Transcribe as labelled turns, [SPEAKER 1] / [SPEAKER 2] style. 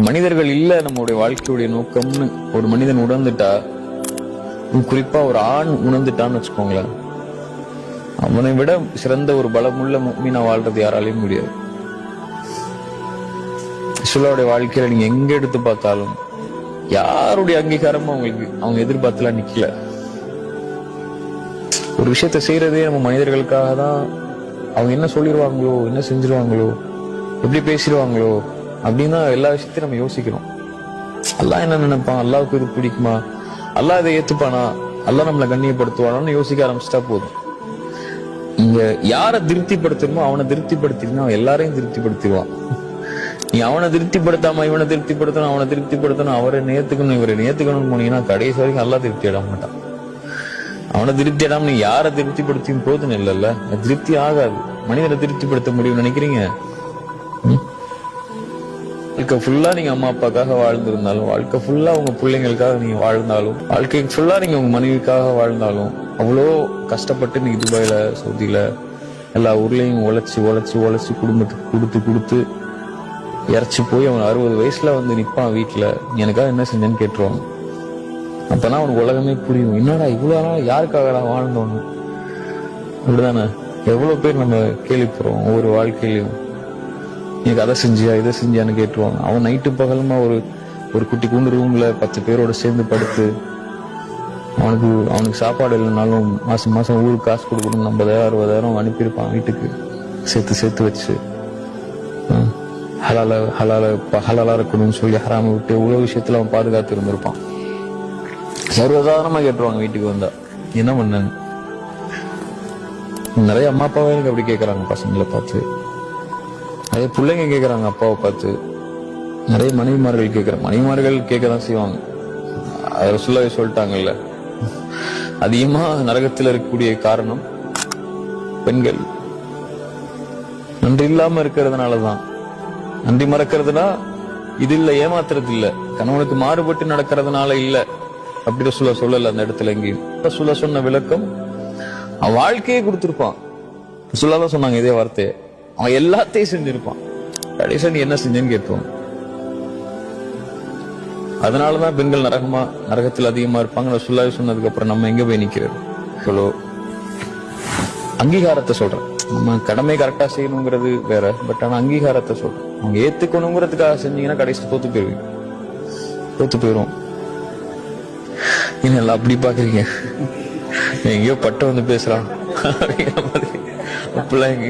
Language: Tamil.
[SPEAKER 1] மனிதர்கள் இல்ல நம்மளுடைய வாழ்க்கையுடைய நோக்கம்னு ஒரு மனிதன் உணர்ந்துட்டா, குறிப்பா ஒரு ஆண் உணர்ந்துட்டான்னு வச்சுக்கோங்களேன், அவனை விட சிறந்த ஒரு பலமுள்ள முஃமினா வாழ்றது யாராலையும் முடியாது. ரசூலுல்லாஹ்வுடைய வாழ்க்கையில நீங்க எங்க எடுத்து பார்த்தாலும் யாருடைய அங்கீகாரமும் அவங்க எதிர்பார்த்துலாம் நிக்கல. ஒரு விஷயத்த செய்யறதே நம்ம மனிதர்களுக்காக தான். அவங்க என்ன சொல்லிடுவாங்களோ, என்ன செஞ்சிருவாங்களோ, எப்படி பேசிடுவாங்களோ அப்படின்னு தான் எல்லா விஷயத்தையும் நம்ம யோசிக்கிறோம். அல்லாஹ் என்ன நினைப்பான், அல்லாஹ்வுக்கு இது பிடிக்குமா, அல்லாஹ் இதை ஏத்துப்பானா, அல்லாஹ் நம்மளை கண்ணியப்படுத்துவானான்னு யோசிக்க ஆரம்பிச்சுட்டா போதும். இங்க யாரை திருப்திப்படுத்தணுமோ அவனை திருப்திப்படுத்தினா அவன் எல்லாரையும் திருப்திப்படுத்திடுவான். நீ அவனை திருப்திப்படுத்தாம இவனை திருப்திப்படுத்தணும், அவனை திருப்திப்படுத்தணும், அவரை நேர்த்துக்கணும், இவரை நேர்த்துக்கணும்னு போனீங்கன்னா கடைசி வரைக்கும் அல்லாஹ் திருப்தி அட மாட்டான். அவனை திருப்தி அடாம நீ யாரை திருப்திப்படுத்தியும் போதுன்னு இல்லைல்ல, திருப்தி ஆகாது. மனிதனை திருப்திப்படுத்த முடியும்னு நினைக்கிறீங்க? வாழ்க்கை ஃபுல்லா நீங்க அம்மா அப்பாக்காக வாழ்ந்திருந்தாலும், வாழ்க்கை ஃபுல்லா உங்க பிள்ளைங்களுக்காக நீங்க வாழ்ந்தாலும், வாழ்க்கை ஃபுல்லா நீங்க உங்க மனைவிக்காக வாழ்ந்தாலும், அவ்வளோ கஷ்டப்பட்டு நீங்க துபாயில சவுதியில எல்லா ஊர்லயும் உழைச்சு உழைச்சு உழைச்சு குடும்பத்துக்கு கொடுத்து கொடுத்து இறச்சி போய் அவன் 60 வயசுல வந்து நிப்பான் வீட்டுல, எனக்காக என்ன செஞ்சேன்னு கேட்டுருவான். அப்பதான் அவனுக்கு உலகமே புரியும். என்னடா இவ்வளவு நாள் யாருக்காக வாழ்ந்தோன்னு. அப்படிதானே எவ்வளவு பேர் நம்ம கேள்விப்படுறோம். ஒவ்வொரு வாழ்க்கையிலையும் எனக்கு அதை செஞ்சியா இதை செஞ்சியான்னு கேட்டுருவாங்க. அவன் நைட்டு பகலமா ஒரு குட்டி கூண்டு ரூம்ல 10 பேரோட சேர்ந்து படுத்து அவனுக்கு சாப்பாடு இல்லைனாலும் மாசம் மாசம் ஊருக்கு காசு கொடுக்கணும், 50,000 60,000 அனுப்பியிருப்பான் வீட்டுக்கு சேர்த்து வச்சு. ஹலாலா இருக்கணும்னு சொல்லி ஹராம விட்டு இவ்வளவு விஷயத்துல அவன் பாதுகாத்து இருந்திருப்பான். சர்வசாதாரணமா கேட்டுருவாங்க வீட்டுக்கு வந்தா என்ன பண்ணாங்க. நிறைய அம்மா அப்பாவே எனக்கு அப்படி கேட்கறாங்க பசங்களை பார்த்து, நிறைய பிள்ளைங்க கேட்கறாங்க அப்பாவை பார்த்து, நிறைய மனைவிமார்கள் கேட்கறாங்க. மனைவிமார்கள் கேட்கதான் செய்வாங்க. அதை ரசூலுல்லாஹ் சொல்லிட்டாங்கல்ல, அதிகமா நரகத்தில் இருக்கக்கூடிய காரணம் பெண்கள் நன்றி இல்லாம இருக்கிறதுனாலதான். நன்றி மறக்கிறதுனா இது இல்ல, ஏமாத்துறது இல்ல, கணவனுக்கு மாறுபட்டு நடக்கிறதுனால இல்ல. அப்படி ரசூலுல்லாஹ் சொல்லல அந்த இடத்துல. எங்கேயும் ரசூலுல்லாஹ் சொன்ன விளக்கம், அவன் வாழ்க்கையே கொடுத்திருப்பான். ரசூலுல்லாஹ் தான் சொன்னாங்க இதே வார்த்தையை. அவன் எல்லாத்தையும் செஞ்சிருப்பான், கடைசியா நீ என்ன செஞ்சேன்னு கேட்போம். அதனாலதான் பெண்கள் நரகத்தில் அதிகமா இருப்பாங்க. ரசூலுல்லாஹ் சொன்னதுக்கு அப்புறம் நம்ம எங்க போய் நிக்கிறது? அங்கீகாரத்தை சொல்றேன். நம்ம கடமை கரெக்டா செய்யணுங்கிறது வேற, பட் ஆனா அங்கீகாரத்தை சொல்றேன். அவங்க ஏத்துக்கணுங்கிறதுக்காக செஞ்சீங்கன்னா கடைசி தோத்து போயிருவோம். என்ன அப்படி பாக்குறீங்க? எங்கேயோ பட்டம் வந்து பேசுறான் அப்படிங்கிற மாதிரி அப்படிலாம் எங்க